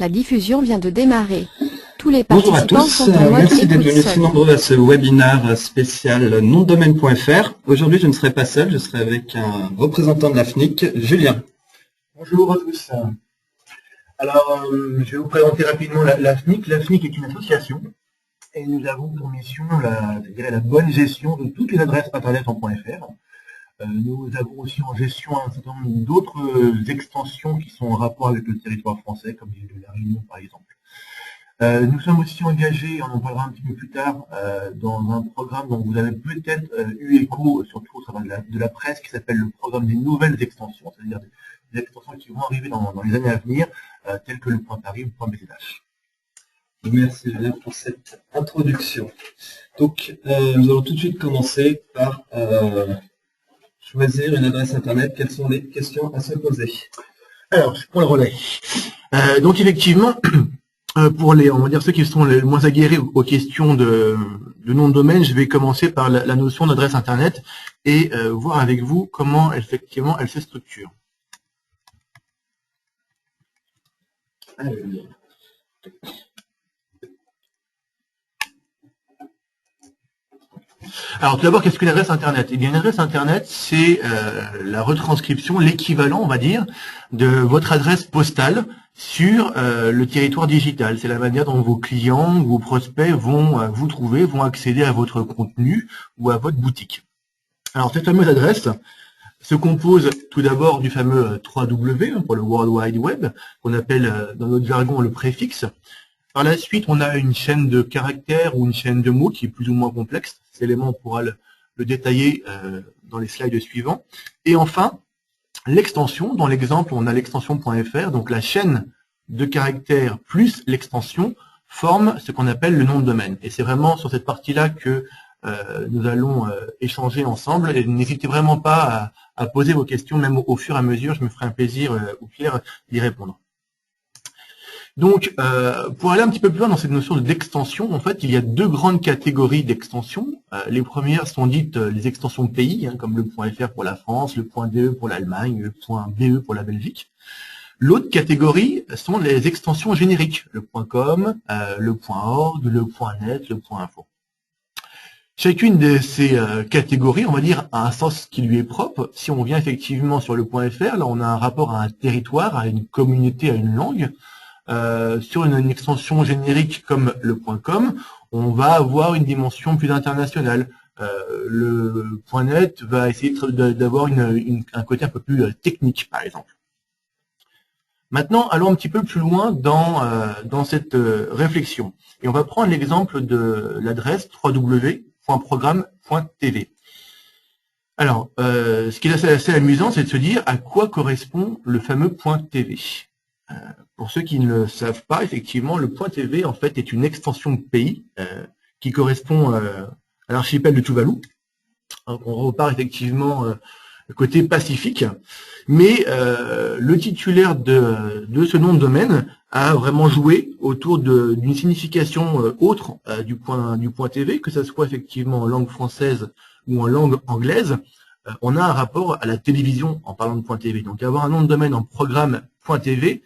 La diffusion vient de démarrer. Tous les Bonjour à participants tous, sont en mode merci d'être écoute venus si seul. nombreux à ce webinaire spécial nomdedomaine.fr. Aujourd'hui, je ne serai pas seul, je serai avec un représentant de la FNIC, Julien. Bonjour à tous. Alors, je vais vous présenter rapidement la FNIC. La FNIC est une association et nous avons pour mission la bonne gestion de toutes les adresses internet en .fr. Nous avons aussi en gestion un certain nombre d'autres extensions qui sont en rapport avec le territoire français, comme l'île de la Réunion par exemple. Nous sommes aussi engagés, on en parlera un petit peu plus tard, dans un programme dont vous avez peut-être eu écho, surtout au travers de la presse, qui s'appelle le programme des nouvelles extensions, c'est-à-dire des extensions qui vont arriver dans les années à venir, telles que le point Paris ou le point BZH. Merci Julien pour cette introduction. Donc, nous allons tout de suite commencer par choisir une adresse internet. Quelles sont les questions à se poser? Alors, je prends le relais. Donc effectivement, pour on va dire ceux qui sont les moins aguerris aux questions de nom de domaine, je vais commencer par la notion d'adresse internet et voir avec vous comment effectivement elle se structure. Alors tout d'abord, qu'est-ce qu'une adresse internet? Eh bien, une adresse internet, c'est la retranscription, l'équivalent, on va dire, de votre adresse postale sur le territoire digital. C'est la manière dont vos clients, vos prospects vont vous trouver, vont accéder à votre contenu ou à votre boutique. Alors cette fameuse adresse se compose tout d'abord du fameux 3W pour le World Wide Web, qu'on appelle dans notre jargon le préfixe. Par la suite, on a une chaîne de caractères ou une chaîne de mots qui est plus ou moins complexe. Cet élément, on pourra le détailler dans les slides suivants. Et enfin, l'extension. Dans l'exemple, on a l'extension.fr. Donc la chaîne de caractères plus l'extension forme ce qu'on appelle le nom de domaine. Et c'est vraiment sur cette partie-là que nous allons échanger ensemble. Et n'hésitez vraiment pas à poser vos questions, même au fur et à mesure. Je me ferai un plaisir, au pire, d'y répondre. Donc, pour aller un petit peu plus loin dans cette notion d'extension, en fait, il y a deux grandes catégories d'extensions. Les premières sont dites les extensions pays, hein, comme le .fr pour la France, le .de pour l'Allemagne, le .be pour la Belgique. L'autre catégorie sont les extensions génériques, le .com, le .org, le .net, le .info. Chacune de ces catégories, on va dire, a un sens qui lui est propre. Si on vient effectivement sur le .fr, là, on a un rapport à un territoire, à une communauté, à une langue. Sur une extension générique comme le .com, on va avoir une dimension plus internationale. Le .net va essayer d'avoir un côté un peu plus technique, par exemple. Maintenant, allons un petit peu plus loin dans cette réflexion. Et on va prendre l'exemple de l'adresse www.programme.tv. Alors, ce qui est assez amusant, c'est de se dire à quoi correspond le fameux .tv. Pour ceux qui ne le savent pas, effectivement, le .tv en fait est une extension de pays qui correspond à l'archipel de Tuvalu. Donc, on repart effectivement côté Pacifique, mais le titulaire de ce nom de domaine a vraiment joué autour d'une signification autre du point .tv, que ce soit effectivement en langue française ou en langue anglaise. On a un rapport à la télévision en parlant de .tv. Donc avoir un nom de domaine en programme.tv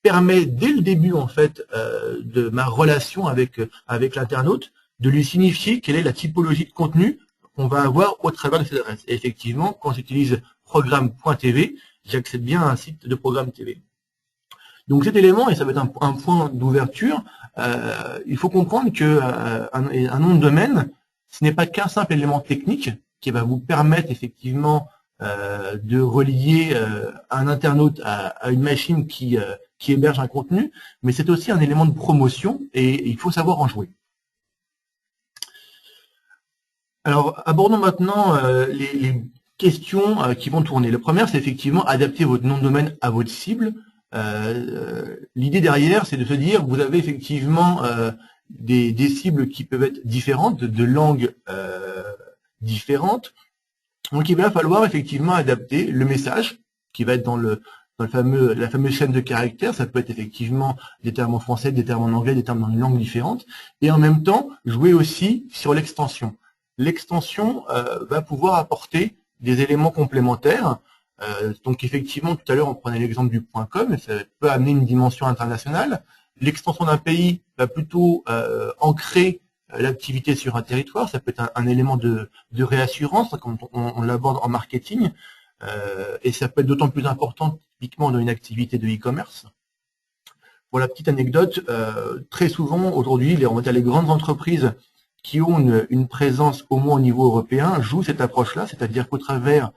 permet dès le début en fait de ma relation avec l'internaute de lui signifier quelle est la typologie de contenu qu'on va avoir au travers de cette adresse. Et effectivement, quand j'utilise programme.tv, j'accède bien à un site de programme TV. Donc cet élément, et ça va être un point d'ouverture, il faut comprendre que un nom de domaine, ce n'est pas qu'un simple élément technique qui va vous permettre effectivement de relier un internaute à une machine qui héberge un contenu, mais c'est aussi un élément de promotion et il faut savoir en jouer. Alors, abordons maintenant les questions qui vont tourner. La première, c'est effectivement adapter votre nom de domaine à votre cible. L'idée derrière, c'est de se dire, vous avez effectivement des cibles qui peuvent être différentes, de langues différentes. Donc, il va falloir effectivement adapter le message qui va être dans la fameuse chaîne de caractères. Ça peut être effectivement des termes en français, des termes en anglais, des termes dans une langue différente. Et en même temps, jouer aussi sur l'extension. L'extension va pouvoir apporter des éléments complémentaires Donc effectivement, tout à l'heure, on prenait l'exemple du .com, et ça peut amener une dimension internationale. L'extension d'un pays va plutôt ancrer l'activité sur un territoire. Ça peut être un élément de réassurance quand on l'aborde en marketing, et ça peut être d'autant plus important typiquement dans une activité de e-commerce. Pour la petite anecdote, très souvent aujourd'hui, on va dire les grandes entreprises qui ont une présence au moins au niveau européen jouent cette approche-là, c'est-à-dire qu'au travers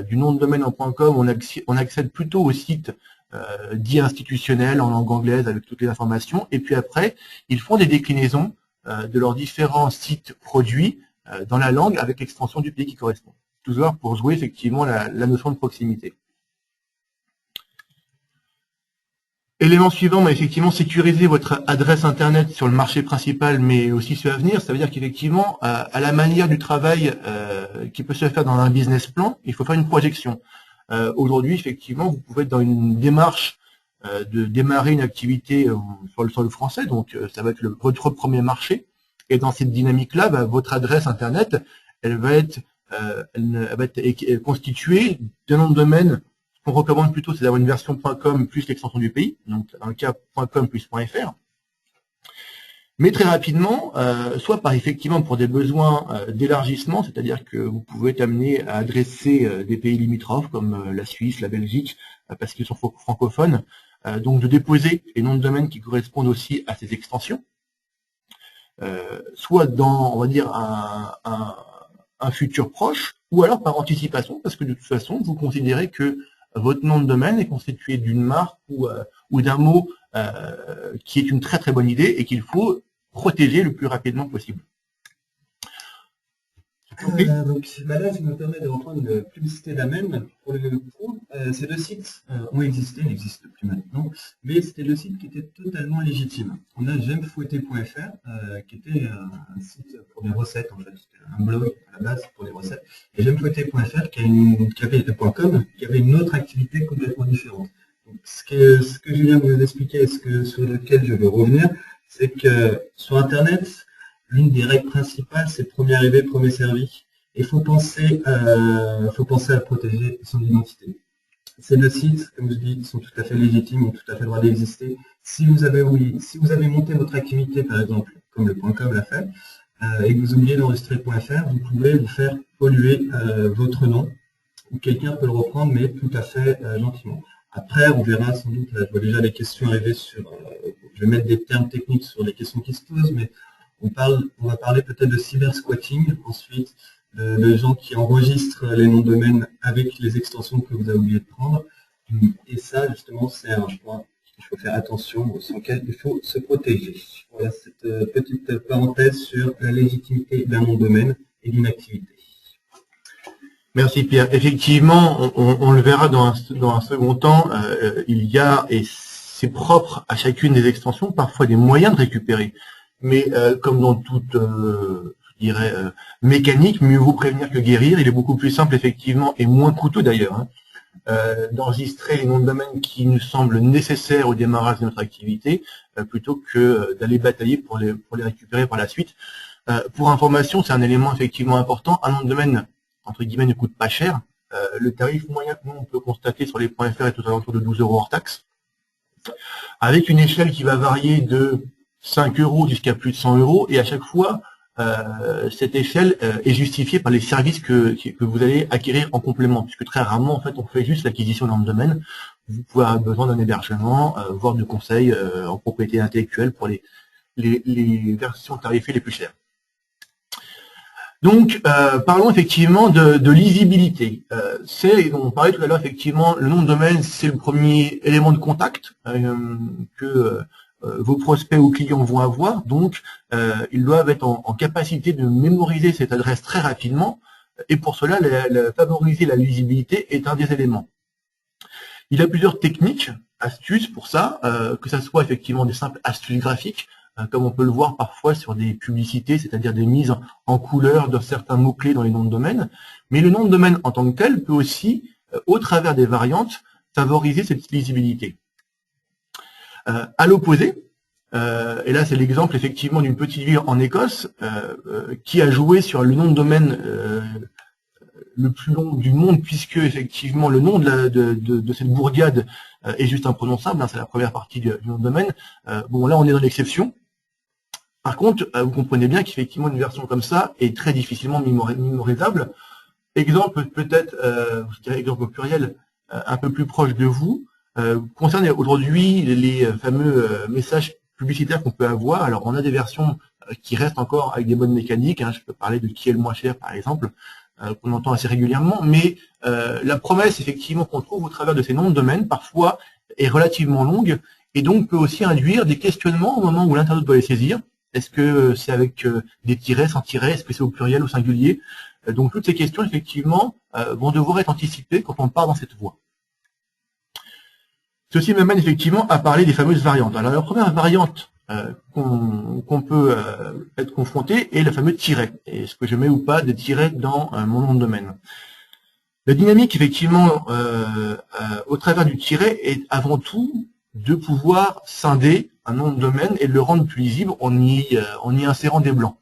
du nom de domaine en .com, on accède plutôt au site dit institutionnel en langue anglaise avec toutes les informations, et puis après, ils font des déclinaisons de leurs différents sites produits dans la langue avec l'extension du pays qui correspond. Toujours pour jouer effectivement la notion de proximité. Élément suivant, effectivement, sécuriser votre adresse Internet sur le marché principal, mais aussi sur l'avenir. Ça veut dire qu'effectivement, à la manière du travail qui peut se faire dans un business plan, il faut faire une projection. Aujourd'hui, effectivement, vous pouvez être dans une démarche de démarrer une activité sur le sol français, donc ça va être votre premier marché. Et dans cette dynamique-là, votre adresse Internet, elle va être constituée d'un nom de domaine. Ce qu'on recommande plutôt, c'est d'avoir une version .com plus l'extension du pays, donc dans le cas .com plus .fr. Mais très rapidement, soit par effectivement pour des besoins d'élargissement, c'est-à-dire que vous pouvez être amené à adresser des pays limitrophes comme la Suisse, la Belgique, parce qu'ils sont francophones, donc de déposer les noms de domaine qui correspondent aussi à ces extensions, soit dans, on va dire, un futur proche, ou alors par anticipation, parce que de toute façon, vous considérez que votre nom de domaine est constitué d'une marque ou d'un mot qui est une très très bonne idée et qu'il faut protéger le plus rapidement possible. Donc là, je me permets de reprendre une publicité d'Amen. Pour le coup, ces deux sites ont existé, n'existent plus maintenant, mais c'était deux sites qui étaient totalement légitimes. On a j'aimefouetter.fr, qui était un site pour des recettes, en fait, c'était un blog à la base pour des recettes, et j'aimefouetter.fr qui avait une autre activité complètement différente. Donc, ce que Julien vous a expliqué et sur lequel je veux revenir, c'est que sur Internet, l'une des règles principales, c'est premier arrivé, premier servi. Il faut penser à protéger son identité. Ces deux sites, comme je dis, sont tout à fait légitimes, ont tout à fait le droit d'exister. Si vous avez monté votre activité, par exemple, comme le .com l'a fait, et que vous oubliez d'enregistrer .fr, vous pouvez vous faire polluer votre nom, ou quelqu'un peut le reprendre, mais tout à fait gentiment. Après, on verra sans doute, là, je vois déjà des questions arriver sur, je vais mettre des termes techniques sur les questions qui se posent, mais on va parler peut-être de cybersquatting, ensuite de gens qui enregistrent les noms de domaine avec les extensions que vous avez oublié de prendre. Et ça, justement, c'est un point qu'il faut faire attention, sur lequel il faut se protéger. Voilà cette petite parenthèse sur la légitimité d'un nom de domaine et d'une activité. Merci Pierre. Effectivement, on le verra dans un second temps, il y a, et c'est propre à chacune des extensions, parfois des moyens de récupérer. Mais comme dans toute, je dirais, mécanique, mieux vaut prévenir que guérir. Il est beaucoup plus simple, effectivement, et moins coûteux d'ailleurs, d'enregistrer les noms de domaine qui nous semblent nécessaires au démarrage de notre activité, plutôt que d'aller batailler pour les récupérer par la suite. Pour information, c'est un élément effectivement important. Un nom de domaine, entre guillemets, ne coûte pas cher. Le tarif moyen que nous, on peut constater sur les .fr est aux alentours de 12 € hors taxe, avec une échelle qui va varier de 5 € jusqu'à plus de 100 €, et à chaque fois, cette échelle est justifiée par les services que vous allez acquérir en complément, puisque très rarement, en fait, on fait juste l'acquisition d'un nom de domaine. Vous pouvez avoir besoin d'un hébergement, voire de conseils en propriété intellectuelle pour les versions tarifées les plus chères. Donc, parlons effectivement de lisibilité. On parlait tout à l'heure, effectivement, le nom de domaine, c'est le premier élément de contact que vos prospects ou clients vont avoir, donc ils doivent être en capacité de mémoriser cette adresse très rapidement, et pour cela, favoriser la lisibilité est un des éléments. Il y a plusieurs techniques, astuces pour ça, que ça soit effectivement des simples astuces graphiques, comme on peut le voir parfois sur des publicités, c'est-à-dire des mises en couleur de certains mots-clés dans les noms de domaine, mais le nom de domaine en tant que tel peut aussi, au travers des variantes, favoriser cette lisibilité. À l'opposé, et là c'est l'exemple effectivement d'une petite ville en Écosse qui a joué sur le nom de domaine le plus long du monde, puisque effectivement le nom de cette bourgade est juste imprononçable, hein, c'est la première partie du nom de domaine. Bon, là on est dans l'exception. Par contre, vous comprenez bien qu'effectivement une version comme ça est très difficilement mémorisable. Exemple peut-être, je dirais exemple au pluriel, un peu plus proche de vous, concerne aujourd'hui les fameux messages publicitaires qu'on peut avoir. Alors on a des versions qui restent encore avec des bonnes mécaniques, hein, je peux parler de qui est le moins cher par exemple, qu'on entend assez régulièrement, mais la promesse effectivement qu'on trouve au travers de ces noms de domaine parfois est relativement longue et donc peut aussi induire des questionnements au moment où l'internaute doit les saisir. Est-ce que c'est avec des tirets, sans tirets, est-ce que c'est au pluriel, au singulier? Donc toutes ces questions effectivement vont devoir être anticipées quand on part dans cette voie. Ceci m'amène effectivement à parler des fameuses variantes. Alors la première variante qu'on peut être confronté est le fameux tiret. Est-ce que je mets ou pas des tirets dans mon nom de domaine? La dynamique effectivement au travers du tiret est avant tout de pouvoir scinder un nom de domaine et de le rendre plus lisible en y insérant des blancs.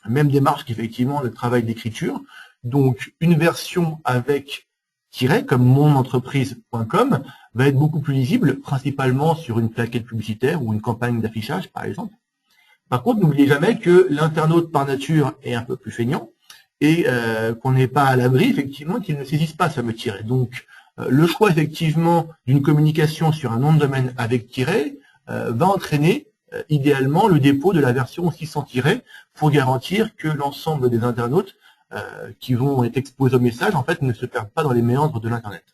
Même démarche qu'effectivement le travail d'écriture. Donc une version avec tiret comme monentreprise.com va être beaucoup plus lisible, principalement sur une plaquette publicitaire ou une campagne d'affichage, par exemple. Par contre, n'oubliez jamais que l'internaute par nature est un peu plus feignant et qu'on n'est pas à l'abri, effectivement, qu'il ne saisisse pas ce fameux tiret. Donc, le choix, effectivement, d'une communication sur un nom de domaine avec tiret va entraîner, idéalement, le dépôt de la version aussi sans tiret pour garantir que l'ensemble des internautes qui vont être exposés au message, en fait, ne se perdent pas dans les méandres de l'Internet.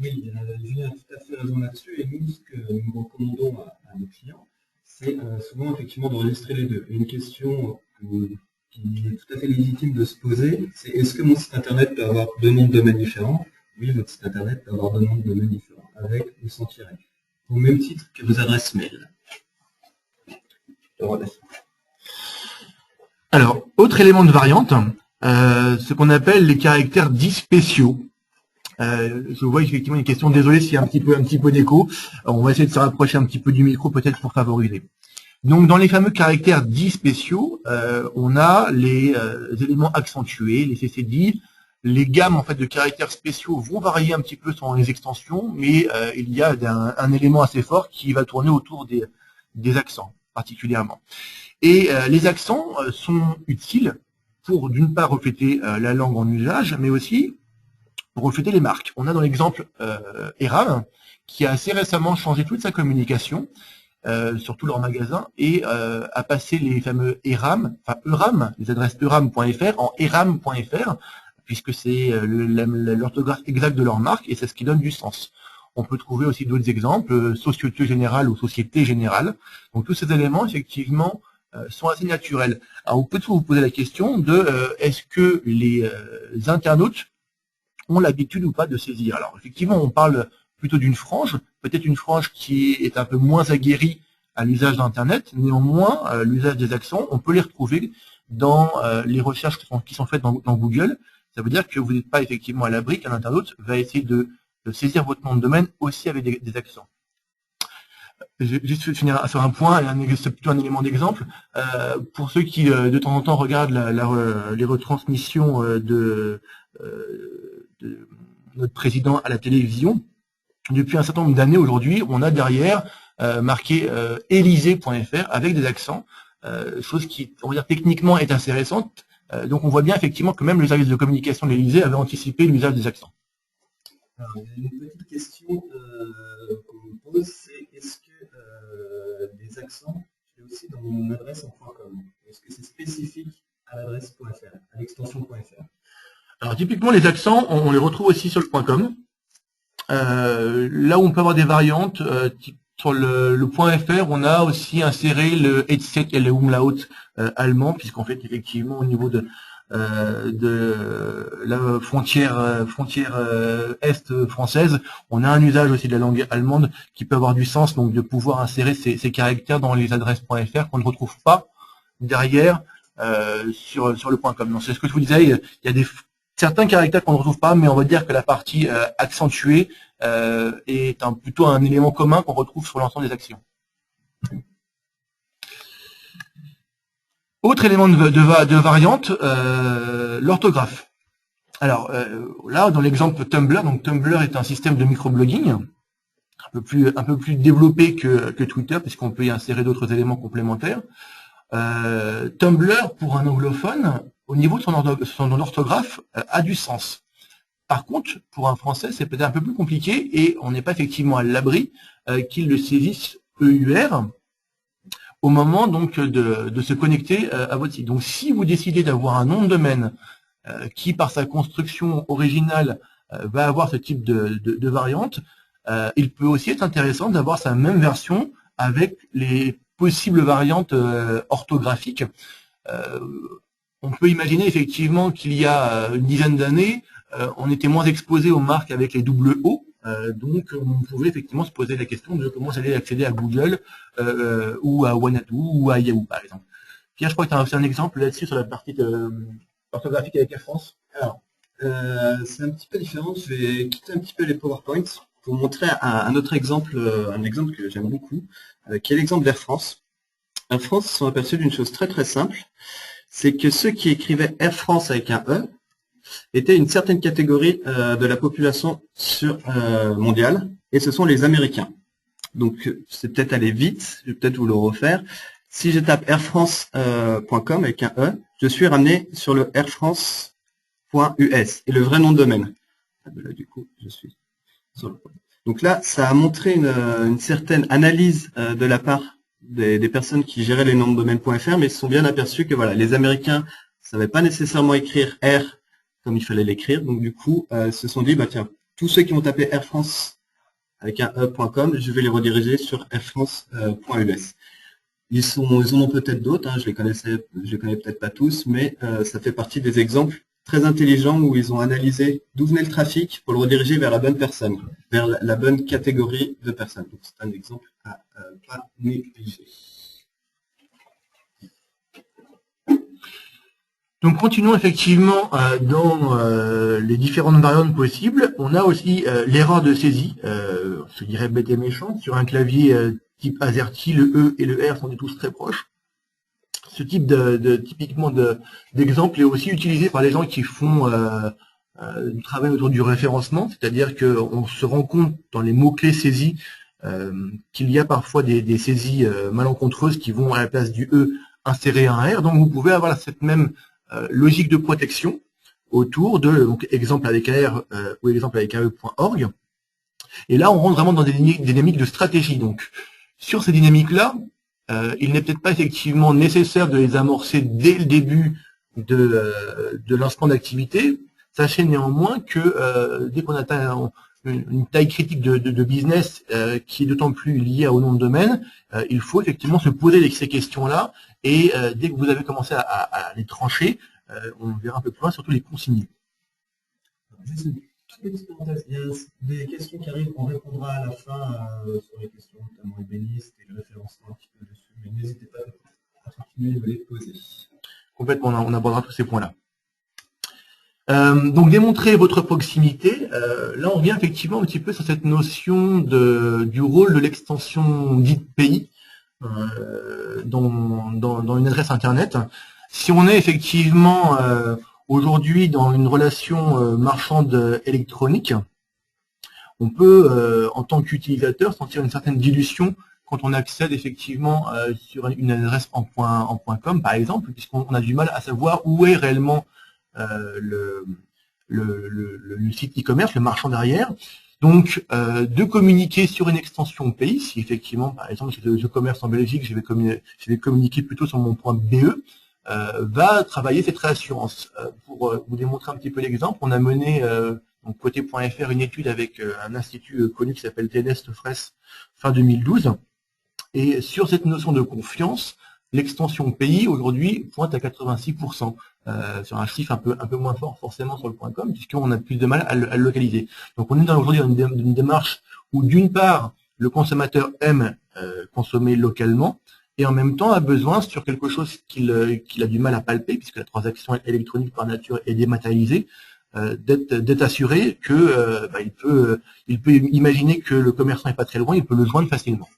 Oui, Julien a tout à fait raison là-dessus, et nous, ce que nous recommandons à nos clients, c'est souvent effectivement d'enregistrer les deux. Et une question qui est tout à fait légitime de se poser, c'est est-ce que mon site internet peut avoir deux noms de domaine différents? Oui, votre site internet peut avoir deux noms de domaine différents, avec ou sans tiret. Au même titre que vos adresses mail. Alors, autre élément de variante, ce qu'on appelle les caractères dits spéciaux. Je vois effectivement une question, désolé s'il y a un petit peu d'écho. On va essayer de se rapprocher un petit peu du micro peut-être pour favoriser. Donc dans les fameux caractères dits spéciaux, on a les éléments accentués, les CCD. Les gammes en fait de caractères spéciaux vont varier un petit peu selon les extensions, mais il y a un élément assez fort qui va tourner autour des accents particulièrement. Et les accents sont utiles pour d'une part refléter la langue en usage, mais aussi pour refléter les marques. On a dans l'exemple ERAM, qui a assez récemment changé toute sa communication sur tous leurs magasins et a passé les fameux ERAM, enfin ERAM, les adresses ERAM.fr en ERAM.fr, puisque c'est l'orthographe exacte de leur marque et c'est ce qui donne du sens. On peut trouver aussi d'autres exemples, Société Générale ou Société Générale. Donc tous ces éléments, effectivement, sont assez naturels. Alors, on peut vous poser la question de est-ce que les internautes ont l'habitude ou pas de saisir. Alors effectivement, on parle plutôt d'une frange, peut-être une frange qui est un peu moins aguerrie à l'usage d'Internet, néanmoins, l'usage des accents, on peut les retrouver dans les recherches qui sont faites dans Google. Ça veut dire que vous n'êtes pas effectivement à l'abri qu'un internaute va essayer de saisir votre nom de domaine aussi avec des accents. Juste finir sur un point, c'est plutôt un élément d'exemple. Pour ceux qui de temps en temps regardent les retransmissions de notre président à la télévision, depuis un certain nombre d'années aujourd'hui, on a derrière marqué Élysée.fr avec des accents, chose qui, on va dire, techniquement est assez récente. Donc on voit bien effectivement que même le service de communication de l'Élysée avait anticipé l'usage des accents. Alors, il y a une petite question qu'on me pose, c'est est-ce que les accents, c'est aussi dans mon adresse en .com? Est-ce que c'est spécifique à l'adresse .fr, à l'extension .fr? Alors typiquement les accents, on les retrouve aussi sur le .com. Là où on peut avoir des variantes, sur le .fr, on a aussi inséré le headset et le umlaut allemand, puisqu'en fait effectivement au niveau de la frontière est française, on a un usage aussi de la langue allemande qui peut avoir du sens, donc de pouvoir insérer ces caractères dans les adresses .fr qu'on ne retrouve pas derrière sur le .com. Donc c'est ce que je vous disais, il y a certains caractères qu'on ne retrouve pas, mais on va dire que la partie accentuée est plutôt un élément commun qu'on retrouve sur l'ensemble des actions. Autre élément de variante, l'orthographe. Alors là, dans l'exemple Tumblr, donc Tumblr est un système de microblogging un peu plus développé que Twitter, puisqu'on peut y insérer d'autres éléments complémentaires. Tumblr, pour un anglophone, au niveau de son orthographe, a du sens. Par contre, pour un Français, c'est peut-être un peu plus compliqué et on n'est pas effectivement à l'abri qu'il le saisisse EUR au moment donc de se connecter à votre site. Donc, si vous décidez d'avoir un nom de domaine qui, par sa construction originale, va avoir ce type de variante, il peut aussi être intéressant d'avoir sa même version avec les possibles variantes orthographiques. On peut imaginer effectivement qu'il y a une dizaine d'années, on était moins exposé aux marques avec les double O, donc on pouvait effectivement se poser la question de comment j'allais accéder à Google ou à Wanadoo ou à Yahoo par exemple. Pierre, je crois que tu as aussi un exemple là-dessus sur la partie orthographique avec Air France. Alors, c'est un petit peu différent, je vais quitter un petit peu les PowerPoints pour vous montrer un autre exemple, un exemple que j'aime beaucoup, qui est l'exemple d'Air France. Air France se sont aperçus d'une chose très très simple, c'est que ceux qui écrivaient Air France avec un E étaient une certaine catégorie de la population mondiale, et ce sont les Américains. Donc c'est peut-être aller vite, je vais peut-être vous le refaire. Si je tape airfrance.com avec un E, je suis ramené sur le airfrance.us et le vrai nom de domaine. Là, du coup, je suis sur le... Donc là, ça a montré une certaine analyse de la part des personnes qui géraient les noms de domaine.fr, mais ils se sont bien aperçus que voilà, les Américains ne savaient pas nécessairement écrire R comme il fallait l'écrire. Donc du coup, se sont dit, bah tiens, tous ceux qui ont tapé Air France avec un e.com, je vais les rediriger sur airfrance.us. Ils en ont peut-être d'autres, hein, je les connais peut-être pas tous, mais ça fait partie des exemples très intelligents où ils ont analysé d'où venait le trafic pour le rediriger vers la bonne personne, vers la bonne catégorie de personnes. Donc c'est un exemple à pas négliger. Donc continuons effectivement dans les différentes variantes possibles. On a aussi l'erreur de saisie, je dirais bête et méchante, sur un clavier type AZERTY, le E et le R sont tous très proches. Ce type typiquement d'exemple est aussi utilisé par les gens qui font du travail autour du référencement, c'est-à-dire qu'on se rend compte dans les mots-clés saisis qu'il y a parfois des saisies malencontreuses qui vont à la place du E insérer un R. Donc vous pouvez avoir cette même logique de protection autour de donc exemple avec AR ou exemple avec AE.org. Et là, on rentre vraiment dans des dynamiques de stratégie. Donc, sur ces dynamiques-là, il n'est peut-être pas effectivement nécessaire de les amorcer dès le début de lancement d'activité. Sachez néanmoins que dès qu'on atteint une taille critique de business qui est d'autant plus liée au nom de domaine, il faut effectivement se poser ces questions-là et dès que vous avez commencé à les trancher, on verra un peu plus loin, surtout les consigner. Juste une toute petite parenthèse, il y a des questions qui arrivent, on répondra à la fin sur les questions, notamment ébénistes et le référencement un petit peu dessus, mais n'hésitez pas à continuer de les poser. Complètement, on abordera tous ces points-là. Donc démontrer votre proximité, là on vient effectivement un petit peu sur cette notion du rôle de l'extension dite pays dans une adresse internet. Si on est effectivement aujourd'hui dans une relation marchande électronique, on peut en tant qu'utilisateur sentir une certaine dilution quand on accède effectivement sur une adresse en .com par exemple, puisqu'on a du mal à savoir où est réellement le site e-commerce, le marchand derrière. Donc, de communiquer sur une extension pays, si effectivement, par exemple, je commerce en Belgique, je vais communiquer plutôt sur mon .be, va travailler cette réassurance. Pour vous démontrer un petit peu l'exemple, on a mené, donc côté.fr, une étude avec un institut connu qui s'appelle TNS Fress fin 2012, et sur cette notion de confiance, l'extension pays aujourd'hui pointe à 86%, sur un chiffre un peu moins fort forcément sur le .com, puisqu'on a plus de mal à le localiser. Donc on est aujourd'hui dans une démarche où d'une part le consommateur aime consommer localement et en même temps a besoin sur quelque chose qu'il a du mal à palper, puisque la transaction électronique par nature est dématérialisée, d'être assuré que il peut imaginer que le commerçant n'est pas très loin, il peut le joindre facilement.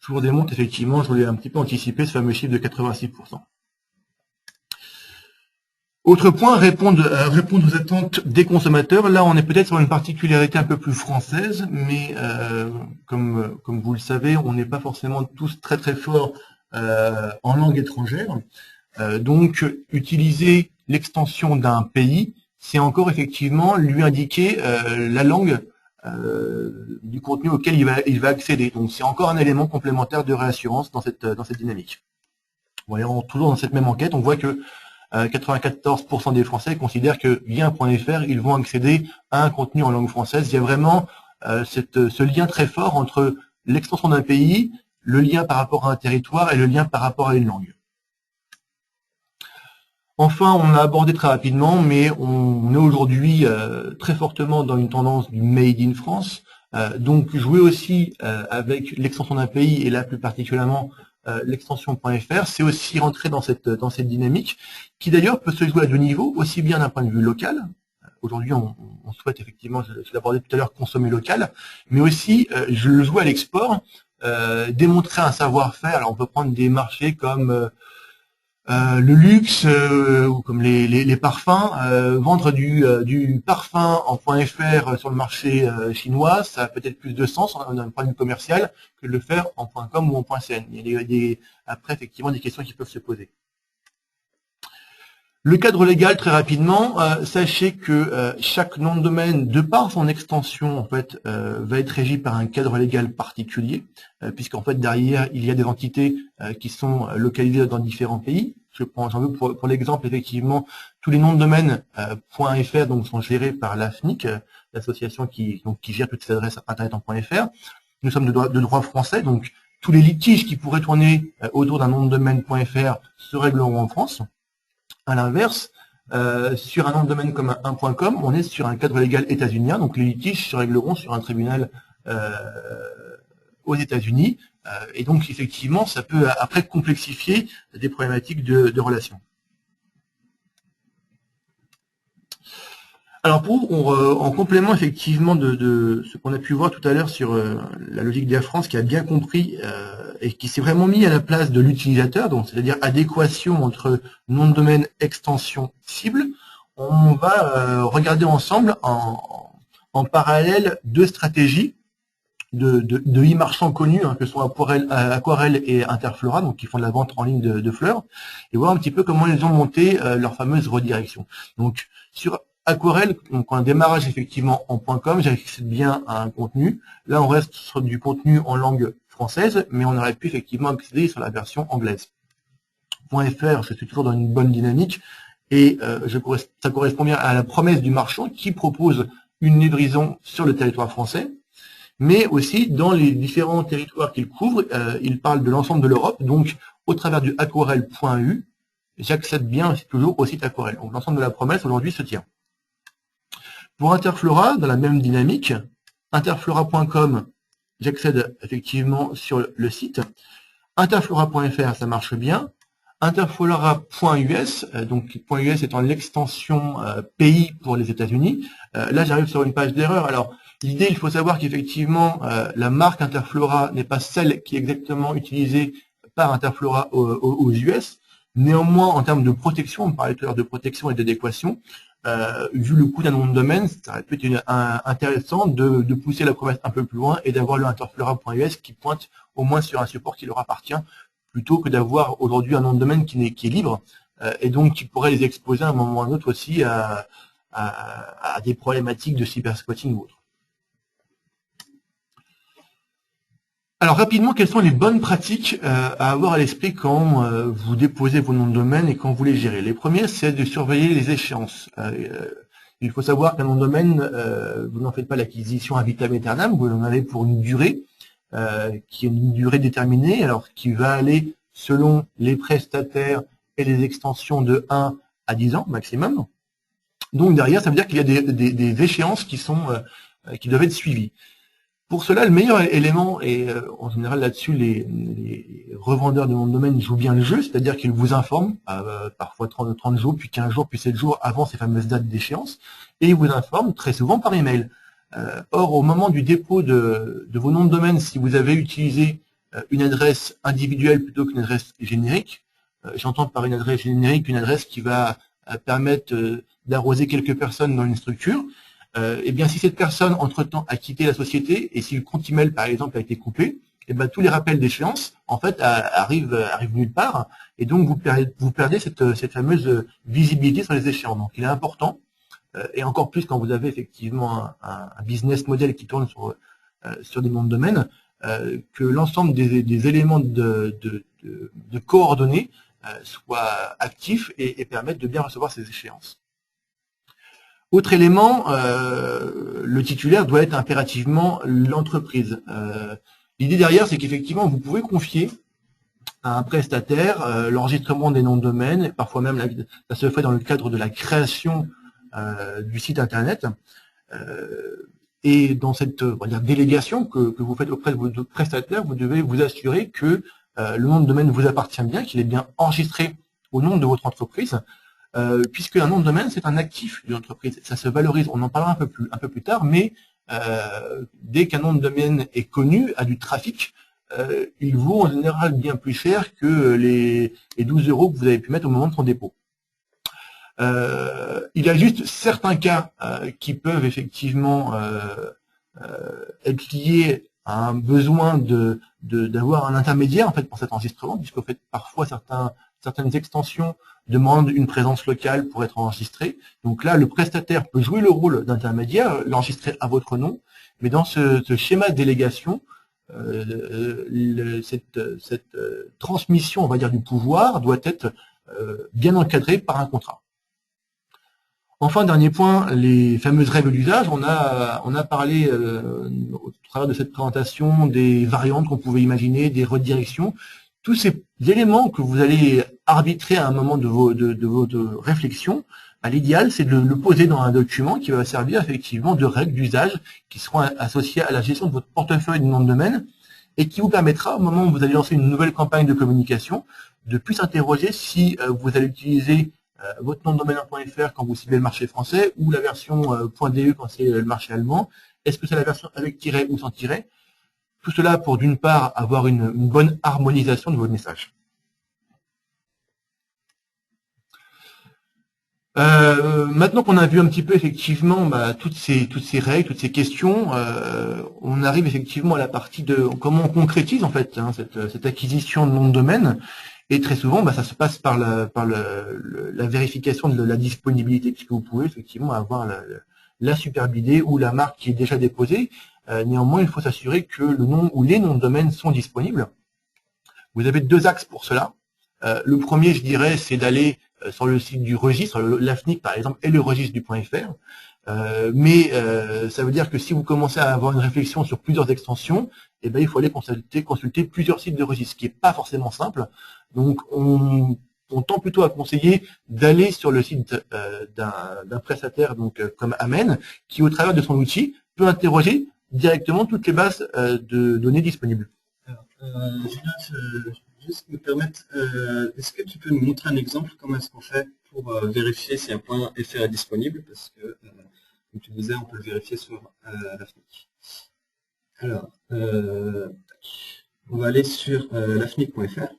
Je vous démontre effectivement, je voulais un petit peu anticiper ce fameux chiffre de 86%. Autre point, répondre aux attentes des consommateurs. Là, on est peut-être sur une particularité un peu plus française, mais comme vous le savez, on n'est pas forcément tous très très forts en langue étrangère. Donc, utiliser l'extension d'un pays, c'est encore effectivement lui indiquer la langue du contenu auquel il va accéder. Donc, c'est encore un élément complémentaire de réassurance dans cette dynamique. Voyons, toujours dans cette même enquête, on voit que 94% des Français considèrent que via un .fr, ils vont accéder à un contenu en langue française. Il y a vraiment ce lien très fort entre l'extension d'un pays, le lien par rapport à un territoire et le lien par rapport à une langue. Enfin, on a abordé très rapidement, mais on est aujourd'hui très fortement dans une tendance du Made in France. Donc, jouer aussi avec l'extension d'un pays, et là plus particulièrement l'extension .fr, c'est aussi rentrer dans cette dynamique, qui d'ailleurs peut se jouer à deux niveaux, aussi bien d'un point de vue local. Aujourd'hui, on souhaite effectivement, je l'ai abordé tout à l'heure, consommer local, mais aussi je le joue à l'export, démontrer un savoir-faire. Alors, on peut prendre des marchés comme le luxe ou comme les parfums, vendre du parfum en .fr sur le marché chinois, ça a peut-être plus de sens d'un point de vue commercial que de le faire en .com ou en .cn. Il y a après effectivement des questions qui peuvent se poser. Le cadre légal, très rapidement, sachez que chaque nom de domaine, de par son extension, en fait, va être régi par un cadre légal particulier, puisqu'en fait derrière il y a des entités qui sont localisées dans différents pays. J'en veux pour l'exemple, effectivement, tous les noms de domaine .fr donc sont gérés par l'AFNIC, l'association qui gère toutes ces adresses internet en .fr. Nous sommes de droit français, donc tous les litiges qui pourraient tourner autour d'un nom de domaine .fr se régleront en France. À l'inverse, sur un nom de domaine comme un .com, on est sur un cadre légal états-unien, donc les litiges se régleront sur un tribunal aux États-Unis, et donc effectivement, ça peut après complexifier des problématiques de relations. Alors en complément effectivement de ce qu'on a pu voir tout à l'heure sur la logique d'Air France, qui a bien compris et qui s'est vraiment mis à la place de l'utilisateur, donc c'est-à-dire adéquation entre nom de domaine, extension, cible, on va regarder ensemble en parallèle deux stratégies de e-marchands connus, que sont Aquarelle et Interflora, donc qui font de la vente en ligne de fleurs, et voir un petit peu comment ils ont monté leur fameuse redirection. Donc sur Aquarelle, donc un démarrage effectivement en .com, j'accède bien à un contenu. Là, on reste sur du contenu en langue française, mais on aurait pu effectivement accéder sur la version anglaise. .fr, c'est toujours dans une bonne dynamique, et ça correspond bien à la promesse du marchand qui propose une livraison sur le territoire français, mais aussi dans les différents territoires qu'il couvre. Il parle de l'ensemble de l'Europe, donc au travers du aquarelle.eu, j'accède bien toujours au site Aquarelle. Donc l'ensemble de la promesse aujourd'hui se tient. Pour Interflora, dans la même dynamique, interflora.com, j'accède effectivement sur le site. Interflora.fr, ça marche bien. Interflora.us, donc .us étant l'extension pays pour les États-Unis. Là, j'arrive sur une page d'erreur. Alors, l'idée, il faut savoir qu'effectivement, la marque Interflora n'est pas celle qui est exactement utilisée par Interflora aux US. Néanmoins, en termes de protection, on parlait tout à l'heure de protection et d'adéquation, vu le coût d'un nom de domaine, ça aurait pu être intéressant de pousser la promesse un peu plus loin et d'avoir le interflora.us qui pointe au moins sur un support qui leur appartient, plutôt que d'avoir aujourd'hui un nom de domaine qui est libre, et donc qui pourrait les exposer à un moment ou à un autre aussi à des problématiques de cybersquatting ou autre. Alors rapidement, quelles sont les bonnes pratiques à avoir à l'esprit quand vous déposez vos noms de domaine et quand vous les gérez? Les premiers, c'est de surveiller les échéances. Il faut savoir qu'un nom de domaine, vous n'en faites pas l'acquisition à vitam aeternam, vous en avez pour une durée qui est une durée déterminée, alors qui va aller selon les prestataires et les extensions de 1 à 10 ans maximum. Donc derrière, ça veut dire qu'il y a des échéances qui doivent être suivies. Pour cela, le meilleur élément, et en général là-dessus, les revendeurs de noms de domaine jouent bien le jeu, c'est-à-dire qu'ils vous informent, parfois 30 jours, puis 15 jours, puis 7 jours avant ces fameuses dates d'échéance, et ils vous informent très souvent par email. Or, au moment du dépôt de vos noms de domaine, si vous avez utilisé une adresse individuelle plutôt qu'une adresse générique, j'entends par une adresse générique une adresse qui va permettent d'arroser quelques personnes dans une structure. Et bien si cette personne entre-temps a quitté la société et si le compte email par exemple a été coupé, et ben tous les rappels d'échéance en fait arrivent nulle part et donc vous perdez cette fameuse visibilité sur les échéances. Donc il est important et encore plus quand vous avez effectivement un business model qui tourne sur des noms de domaine, que l'ensemble des éléments de coordonnées soient actifs et permettent de bien recevoir ces échéances. Autre élément, le titulaire doit être impérativement l'entreprise. L'idée derrière, c'est qu'effectivement, vous pouvez confier à un prestataire l'enregistrement des noms de domaine, parfois même ça se fait dans le cadre de la création du site internet. Et dans cette on va dire, délégation que vous faites auprès de vos prestataires, vous devez vous assurer que le nom de domaine vous appartient bien, qu'il est bien enregistré au nom de votre entreprise, puisque un nom de domaine, c'est un actif d'une entreprise. Ça se valorise, on en parlera un peu plus tard, mais dès qu'un nom de domaine est connu, a du trafic, il vaut en général bien plus cher que les 12 € que vous avez pu mettre au moment de son dépôt. Il y a juste certains cas qui peuvent effectivement être liés à un besoin d'avoir un intermédiaire en fait pour cet enregistrement, puisqu'en fait parfois certaines extensions demandent une présence locale pour être enregistrée. Donc là, le prestataire peut jouer le rôle d'intermédiaire, l'enregistrer à votre nom, mais dans ce schéma de délégation, cette transmission, on va dire, du pouvoir doit être bien encadrée par un contrat. Enfin, dernier point, les fameuses règles d'usage. On a parlé au travers de cette présentation des variantes qu'on pouvait imaginer, des redirections. Tous ces éléments que vous allez arbitrer à un moment de votre réflexion, l'idéal, c'est de le poser dans un document qui va servir effectivement de règles d'usage qui seront associées à la gestion de votre portefeuille de nom de domaine et qui vous permettra, au moment où vous allez lancer une nouvelle campagne de communication, de plus s'interroger si vous allez utiliser votre nom de domaine.fr quand vous ciblez le marché français ou la version .de quand c'est le marché allemand. Est-ce que c'est la version avec tiret ou sans tiret? Tout cela pour, d'une part, avoir une bonne harmonisation de votre message. Maintenant qu'on a vu un petit peu effectivement toutes ces règles, toutes ces questions, on arrive effectivement à la partie de comment on concrétise en fait cette acquisition de nom de domaine. Et très souvent, ça se passe par la vérification de la disponibilité, puisque vous pouvez effectivement avoir la superbe idée ou la marque qui est déjà déposée. Néanmoins, il faut s'assurer que le nom ou les noms de domaine sont disponibles. Vous avez deux axes pour cela. Le premier, je dirais, c'est d'aller sur le site du registre, l'AFNIC par exemple, et le registre du .fr. Mais ça veut dire que si vous commencez à avoir une réflexion sur plusieurs extensions, il faut aller consulter plusieurs sites de registre, ce qui n'est pas forcément simple. Donc, on tend plutôt à conseiller d'aller sur le site d'un prestataire comme Amen, qui au travers de son outil peut interroger directement toutes les bases de données disponibles. Alors, Julien, juste me permettre, est-ce que tu peux nous montrer un exemple, comment est-ce qu'on fait pour vérifier si un .fr est disponible, parce que, comme tu disais, on peut le vérifier sur l'AFNIC. Alors, on va aller sur l'AFNIC.fr.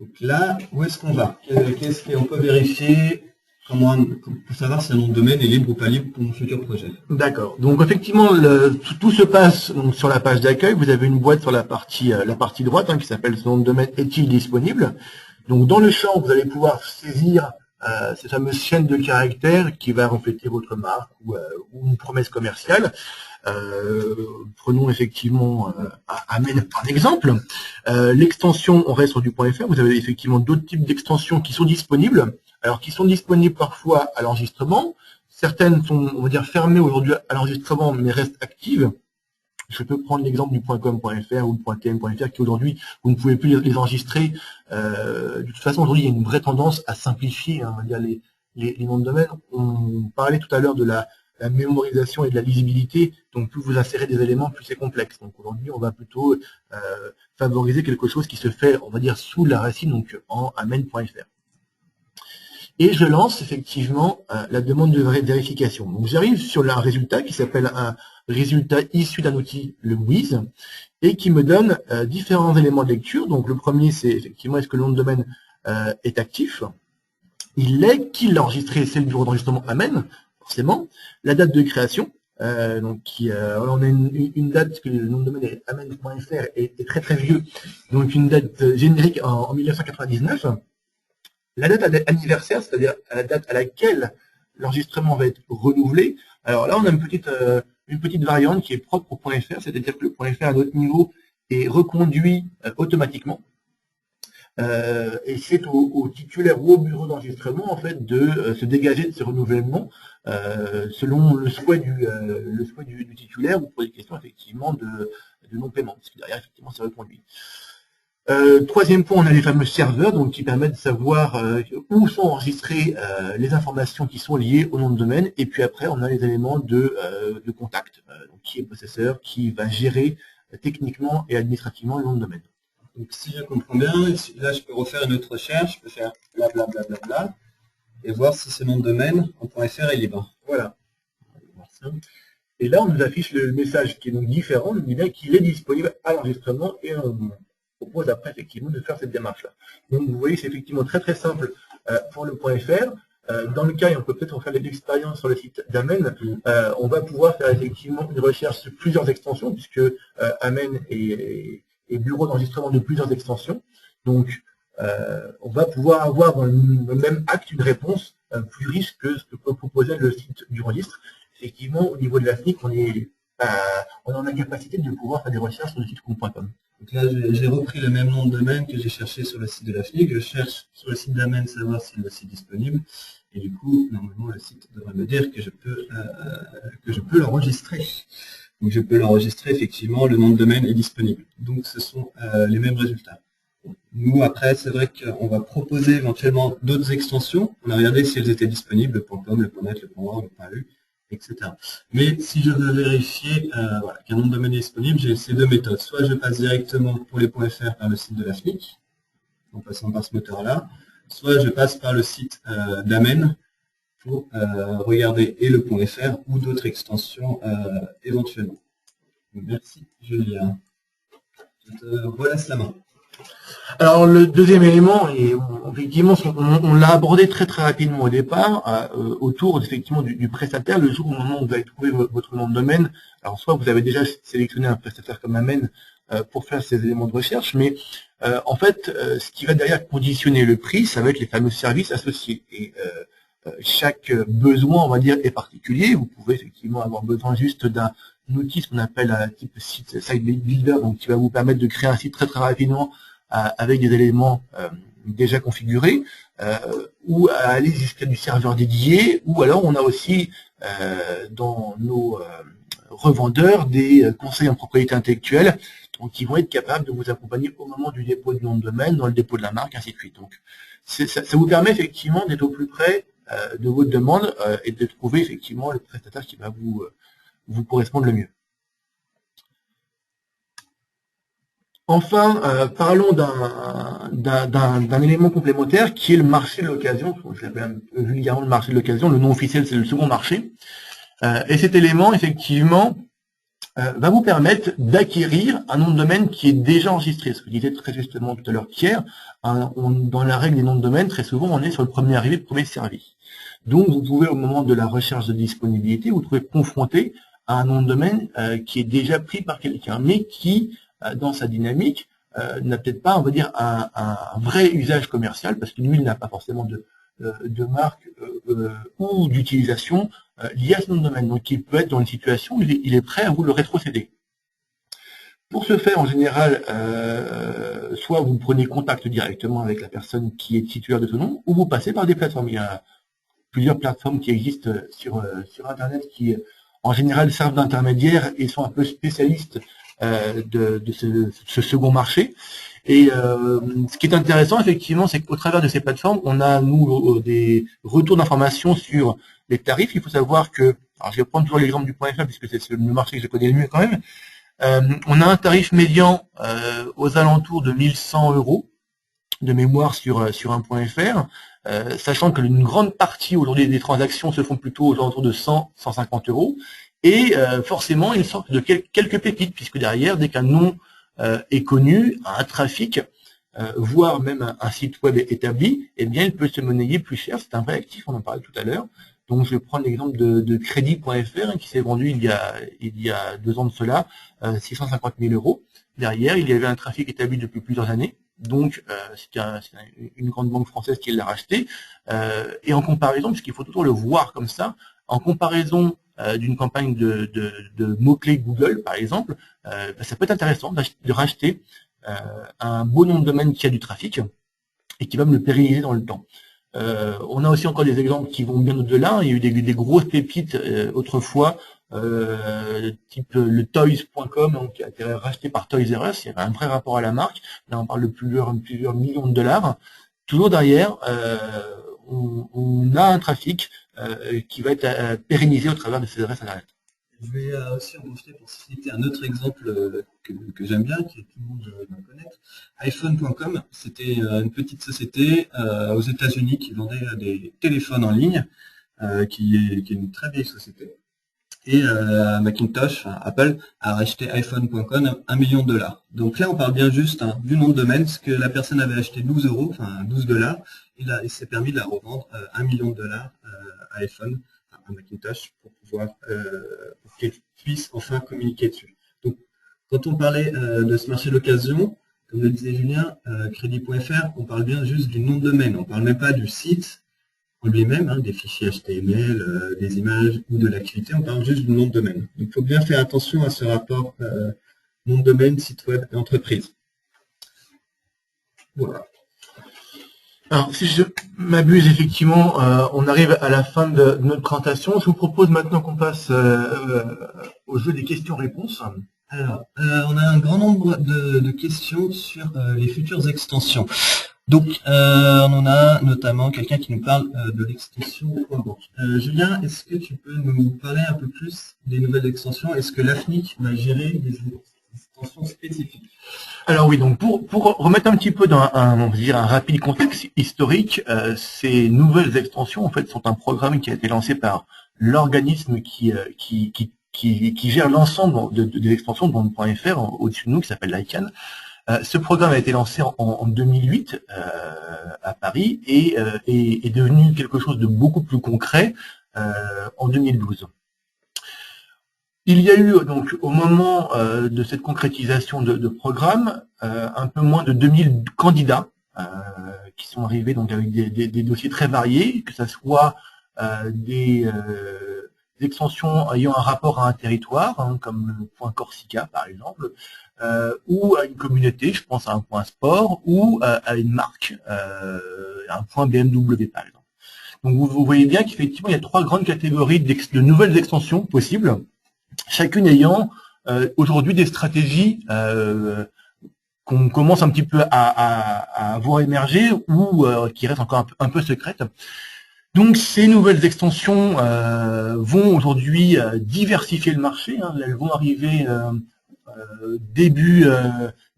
Donc là, où est-ce qu'on va? Qu'est-ce qu'on peut vérifier? Comment pour savoir si un nom de domaine est libre ou pas libre pour mon futur projet? D'accord. Donc effectivement, tout se passe donc sur la page d'accueil. Vous avez une boîte sur la partie droite qui s'appelle ce nom de domaine est-il disponible. Donc dans le champ, vous allez pouvoir saisir cette fameuse chaîne de caractères qui va refléter votre marque ou une promesse commerciale. Prenons effectivement Amen par exemple. L'extension, on reste sur du .fr. Vous avez effectivement d'autres types d'extensions qui sont disponibles. Alors, qui sont disponibles parfois à l'enregistrement. Certaines sont, on va dire, fermées aujourd'hui à l'enregistrement, mais restent actives. Je peux prendre l'exemple du .com.fr ou du .tm.fr qui aujourd'hui, vous ne pouvez plus les enregistrer. De toute façon, aujourd'hui, il y a une vraie tendance à simplifier, on va dire, les noms de domaine. On parlait tout à l'heure de la mémorisation et de la lisibilité. Donc, plus vous insérez des éléments, plus c'est complexe. Donc, aujourd'hui, on va plutôt favoriser quelque chose qui se fait, on va dire, sous la racine, donc en amen.fr. et je lance effectivement la demande de vérification. Donc j'arrive sur un résultat qui s'appelle un résultat issu d'un outil, le WIS, et qui me donne différents éléments de lecture. Donc le premier, c'est effectivement est-ce que le nom de domaine est actif. Il l'est, qui l'a enregistré, c'est le bureau d'enregistrement Amen, forcément. La date de création, donc on a une date que le nom de domaine est amen.fr est très très vieux, donc une date générique en 1999. La date anniversaire, c'est-à-dire la date à laquelle l'enregistrement va être renouvelé. Alors là, on a une petite variante qui est propre au .fr, c'est-à-dire que le .fr à notre niveau est reconduit automatiquement. Et c'est au titulaire ou au bureau d'enregistrement en fait de se dégager de ce renouvellement selon le souhait du titulaire ou pour des questions effectivement de non-paiement, parce que derrière effectivement c'est reconduit. Troisième point, on a les fameux serveurs donc qui permettent de savoir où sont enregistrées les informations qui sont liées au nom de domaine, et puis après on a les éléments de contact, donc qui est possesseur, qui va gérer techniquement et administrativement le nom de domaine. Donc si je comprends bien, là je peux refaire une autre recherche, je peux faire blablabla et voir si ce nom de domaine en .fr est libre. Voilà. Et là on nous affiche le message qui est donc différent, on nous dit bien qu'il est disponible à l'enregistrement et on propose après effectivement de faire cette démarche-là. Donc vous voyez, c'est effectivement très très simple pour le .fr. Dans le cas, et on peut peut-être en faire des expériences sur le site d'Amen, on va pouvoir faire effectivement une recherche sur plusieurs extensions, puisque Amen est bureau d'enregistrement de plusieurs extensions. Donc, on va pouvoir avoir dans le même acte une réponse plus riche que ce que peut proposer le site du registre. Effectivement, au niveau de la FNIC, on a la capacité de pouvoir faire des recherches sur le site compte.com. Donc là, j'ai repris le même nom de domaine que j'ai cherché sur le site de la FNIC. Je cherche sur le site d'Amen savoir si le site est disponible. Et du coup, normalement, le site devrait me dire que je peux l'enregistrer. Donc je peux l'enregistrer, effectivement, le nom de domaine est disponible. Donc ce sont les mêmes résultats. Nous, après, c'est vrai qu'on va proposer éventuellement d'autres extensions. On a regardé si elles étaient disponibles, le .com, le .net, le .org, le .lu, etc. Mais si je veux vérifier voilà, qu'un nom de domaine est disponible, j'ai ces deux méthodes. Soit je passe directement pour les .fr par le site de la FNIC, en passant par ce moteur-là, soit je passe par le site d'Amen pour regarder et le .fr ou d'autres extensions éventuellement. Merci Julien. Je te relaisse la main. Alors le deuxième élément, et effectivement on l'a abordé très très rapidement au départ, autour effectivement du prestataire, le jour au moment où vous allez trouver votre nom de domaine. Alors soit vous avez déjà sélectionné un prestataire comme Amen pour faire ces éléments de recherche, mais en fait ce qui va derrière conditionner le prix, ça va être les fameux services associés. Et chaque besoin, on va dire, est particulier. Vous pouvez effectivement avoir besoin juste d'un outil, ce qu'on appelle un type site builder, donc qui va vous permettre de créer un site très très rapidement avec des éléments déjà configurés, ou à aller jusqu'à du serveur dédié, ou alors on a aussi dans nos revendeurs des conseils en propriété intellectuelle, donc qui vont être capables de vous accompagner au moment du dépôt du nom de domaine, dans le dépôt de la marque, ainsi de suite. Donc ça vous permet effectivement d'être au plus près de votre demande et de trouver effectivement le prestataire qui va vous correspondre le mieux. Enfin, parlons d'un élément complémentaire qui est le marché de l'occasion. Je l'appelle vulgairement le marché de l'occasion. Le nom officiel, c'est le second marché. Et cet élément, effectivement, va vous permettre d'acquérir un nom de domaine qui est déjà enregistré. Ce que je disais très justement tout à l'heure, Pierre, dans la règle des noms de domaine, très souvent, on est sur le premier arrivé, le premier servi. Donc, vous pouvez, au moment de la recherche de disponibilité, vous trouver confronté à un nom de domaine qui est déjà pris par quelqu'un, mais qui, dans sa dynamique, n'a peut-être pas, on va dire, un vrai usage commercial, parce que lui, il n'a pas forcément de marque ou d'utilisation liée à ce nom de domaine. Donc, il peut être dans une situation où il est prêt à vous le rétrocéder. Pour ce faire, en général, soit vous prenez contact directement avec la personne qui est titulaire de ce nom, ou vous passez par des plateformes. Il y a plusieurs plateformes qui existent sur Internet qui, en général, servent d'intermédiaires et sont un peu spécialistes de ce second marché. Et ce qui est intéressant, effectivement, c'est qu'au travers de ces plateformes, on a, nous, des retours d'informations sur les tarifs. Il faut savoir que, alors je vais prendre toujours l'exemple du .fr, puisque c'est le marché que je connais le mieux quand même. On a un tarif médian aux alentours de 1100 € de mémoire sur un point .fr, sachant que une grande partie aujourd'hui des transactions se font plutôt aux alentours de 100, 150 euros. Et forcément, ils sortent de quelques pépites, puisque derrière, dès qu'un nom est connu, un trafic, voire même un site web établi, eh bien, il peut se monnayer plus cher. C'est un vrai actif, on en parlait tout à l'heure. Donc, je vais prendre l'exemple de Crédit.fr, qui s'est vendu il y a 2 ans de cela, 650 000 euros. Derrière, il y avait un trafic établi depuis plusieurs années. Donc, c'est une grande banque française qui l'a racheté. Et en comparaison, puisqu'il faut toujours le voir comme ça, en comparaison d'une campagne de mots-clés Google, par exemple, ça peut être intéressant de racheter un beau nom de domaine qui a du trafic et qui va me le pérenniser dans le temps. On a aussi encore des exemples qui vont bien au-delà. Il y a eu des grosses pépites autrefois, type le toys.com, qui a été racheté par Toys R Us. Il y avait un vrai rapport à la marque. Là, on parle de plusieurs millions de dollars. Toujours derrière, on a un trafic qui va être pérennisé au travers de ces adresses Internet. Je vais aussi en profiter pour citer un autre exemple que j'aime bien, que tout le monde doit connaître. iPhone.com, c'était une petite société aux États-Unis qui vendait des téléphones en ligne, qui est une très vieille société. Et Macintosh, Apple, a racheté iPhone.com 1 million de dollars. Donc là, on parle bien juste du nom de domaine, parce que la personne avait acheté 12 euros, enfin 12 dollars, et là, il s'est permis de la revendre 1 million de dollars à iPhone, à Macintosh, pour pouvoir pour qu'elle puisse enfin communiquer dessus. Donc, quand on parlait de ce marché d'occasion, comme le disait Julien, Crédit.fr, on parle bien juste du nom de domaine, on parle même pas du site en lui-même, des fichiers HTML, des images ou de l'activité, on parle juste du nom de domaine. Donc, il faut bien faire attention à ce rapport nom de domaine, site web et entreprise. Voilà. Alors, si je m'abuse, effectivement, on arrive à la fin de notre présentation. Je vous propose maintenant qu'on passe au jeu des questions-réponses. Alors, on a un grand nombre de questions sur les futures extensions. Donc, on en a notamment quelqu'un qui nous parle de l'extension PointBank. Julien, est-ce que tu peux nous parler un peu plus des nouvelles extensions? Est-ce que l'AFNIC va gérer des extensions spécifiques? Alors oui, donc pour remettre un petit peu dans on va dire un rapide contexte historique, ces nouvelles extensions en fait sont un programme qui a été lancé par l'organisme qui gère l'ensemble des extensions de .fr au-dessus de nous, qui s'appelle l'ICANN. Ce programme a été lancé en 2008 à Paris et est devenu quelque chose de beaucoup plus concret en 2012. Il y a eu donc au moment de cette concrétisation de programme un peu moins de 2000 candidats qui sont arrivés donc avec des dossiers très variés, que ce soit des extensions ayant un rapport à un territoire, comme le point Corsica par exemple, ou à une communauté, je pense à un point sport, ou à une marque, un point BMW par exemple. Donc vous voyez bien qu'effectivement il y a 3 grandes catégories de nouvelles extensions possibles, chacune ayant aujourd'hui des stratégies qu'on commence un petit peu à voir émerger ou qui restent encore un peu secrètes. Donc ces nouvelles extensions vont aujourd'hui diversifier le marché. Elles vont arriver début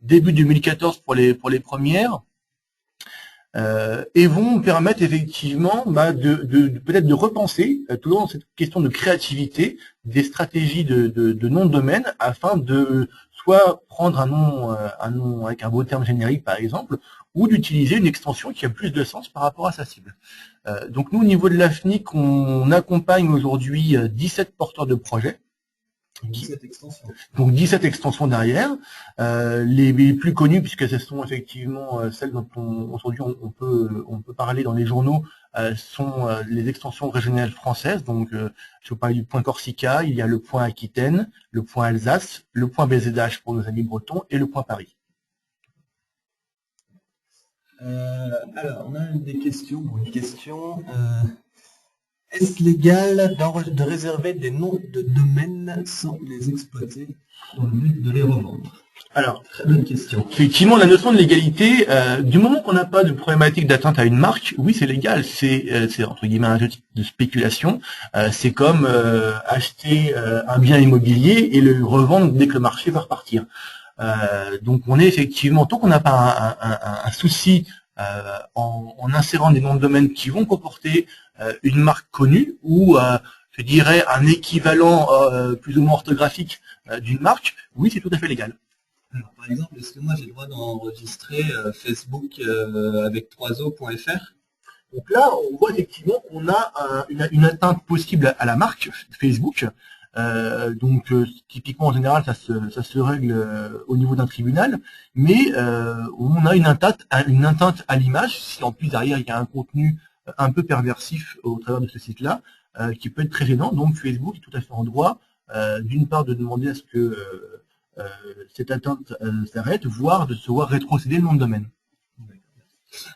2014 pour les premières. Et vont permettre effectivement peut-être de repenser toujours dans cette question de créativité des stratégies de nom de domaine afin de soit prendre un nom avec un beau terme générique par exemple, ou d'utiliser une extension qui a plus de sens par rapport à sa cible. Donc nous au niveau de l'AFNIC, on accompagne aujourd'hui 17 porteurs de projets. 17 extensions. Donc 17 extensions derrière. Les plus connues, puisque ce sont effectivement celles dont aujourd'hui on peut parler dans les journaux, sont les extensions régionales françaises. Donc je vous parlais du point Corsica, il y a le point Aquitaine, le point Alsace, le point BZH pour nos amis bretons et le point Paris. Alors, on a des questions. Est-ce légal de réserver des noms de domaine sans les exploiter dans le but de les revendre? Alors, très bonne question. Effectivement, la notion de légalité, du moment qu'on n'a pas de problématique d'atteinte à une marque, oui, c'est légal. C'est entre guillemets un jeu de spéculation. C'est comme acheter un bien immobilier et le revendre dès que le marché va repartir. Donc on est effectivement, tant qu'on n'a pas un souci en insérant des noms de domaine qui vont comporter une marque connue ou je dirais un équivalent plus ou moins orthographique d'une marque, oui, c'est tout à fait légal. Alors, par exemple, est-ce que moi j'ai le droit d'enregistrer Facebook avec 3o.fr? Donc là, on voit effectivement qu'on a une atteinte possible à la marque Facebook. Typiquement, en général, ça se règle au niveau d'un tribunal, mais on a une atteinte à l'image, si en plus derrière il y a un contenu un peu perversif au travers de ce site-là, qui peut être très gênant. Donc Facebook est tout à fait en droit, d'une part, de demander à ce que cette atteinte s'arrête, voire de se voir rétrocéder le nom de domaine.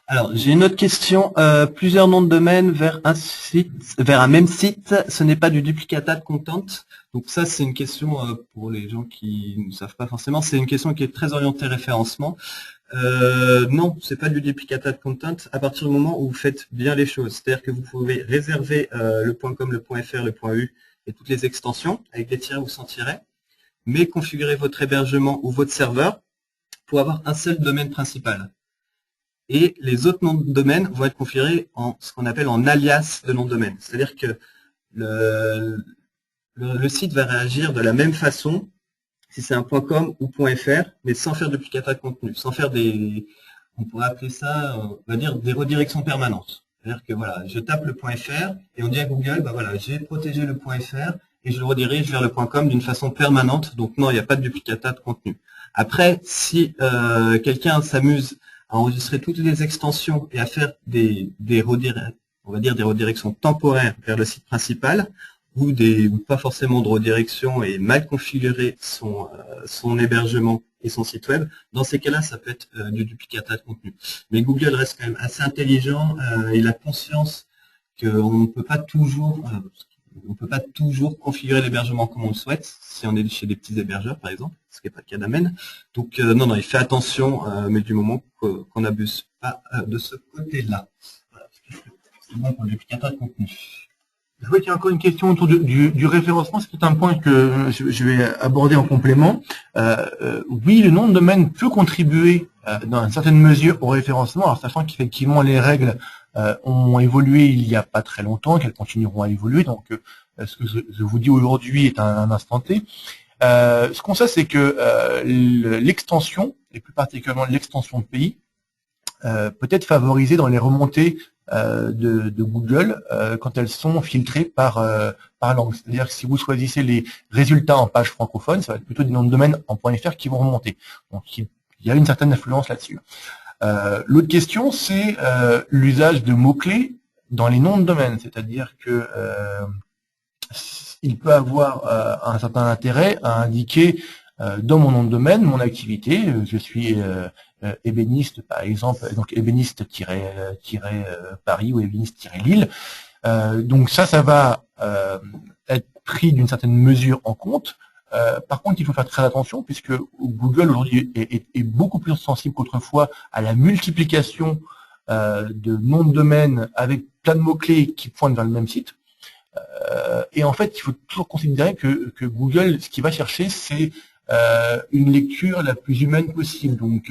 Alors, j'ai une autre question. Plusieurs noms de domaine vers un même site, ce n'est pas du duplicata de content. Donc ça, c'est une question pour les gens qui ne savent pas forcément. C'est une question qui est très orientée référencement. Non, c'est pas du duplicata de content à partir du moment où vous faites bien les choses. C'est-à-dire que vous pouvez réserver le .com, le .fr, le .u et toutes les extensions avec des tirets ou sans tirets, mais configurer votre hébergement ou votre serveur pour avoir un seul domaine principal. Et les autres noms de domaine vont être configurés en ce qu'on appelle en alias de nom de domaine. C'est-à-dire que le site va réagir de la même façon si c'est un .com ou .fr, mais sans faire de duplicata de contenu, sans faire on pourrait appeler ça, on va dire, des redirections permanentes. C'est-à-dire que voilà, je tape le .fr et on dit à Google, bah voilà, j'ai protégé le .fr et je le redirige vers le .com d'une façon permanente. Donc non, il n'y a pas de duplicata de contenu. Après, si quelqu'un s'amuse à enregistrer toutes les extensions et à faire on va dire des redirections temporaires vers le site principal, ou pas forcément de redirection et mal configurer son hébergement et son site web, dans ces cas-là, ça peut être du duplicata de contenu. Mais Google reste quand même assez intelligent, il a conscience qu'on ne peut pas toujours configurer l'hébergement comme on le souhaite, si on est chez des petits hébergeurs, par exemple, ce qui n'est pas le cas d'Amen. Donc, non, il fait attention, mais du moment qu'on n'abuse pas de ce côté-là. Voilà, c'est bon pour le duplicata de contenu. Je vois qu'il y a encore une question autour du référencement, c'est un point que je vais aborder en complément. Oui, le nom de domaine peut contribuer dans une certaine mesure au référencement, alors sachant qu'effectivement les règles ont évolué il n'y a pas très longtemps, qu'elles continueront à évoluer, donc ce que je vous dis aujourd'hui est un instant T. Ce qu'on sait, c'est que l'extension, et plus particulièrement l'extension de pays, peut être favorisée dans les remontées de Google quand elles sont filtrées par langue. C'est-à-dire que si vous choisissez les résultats en page francophone, ça va être plutôt des noms de domaine en .fr qui vont remonter. Donc il y a une certaine influence là-dessus. L'autre question, c'est l'usage de mots-clés dans les noms de domaine. C'est-à-dire que il peut avoir un certain intérêt à indiquer dans mon nom de domaine mon activité. Je suis ébéniste, par exemple, donc ébéniste-Paris ou ébéniste-Lille. Donc ça va être pris d'une certaine mesure en compte. Par contre, il faut faire très attention puisque Google aujourd'hui est beaucoup plus sensible qu'autrefois à la multiplication de noms de domaine avec plein de mots-clés qui pointent vers le même site. Et en fait, il faut toujours considérer que Google, ce qu'il va chercher, c'est une lecture la plus humaine possible. Donc,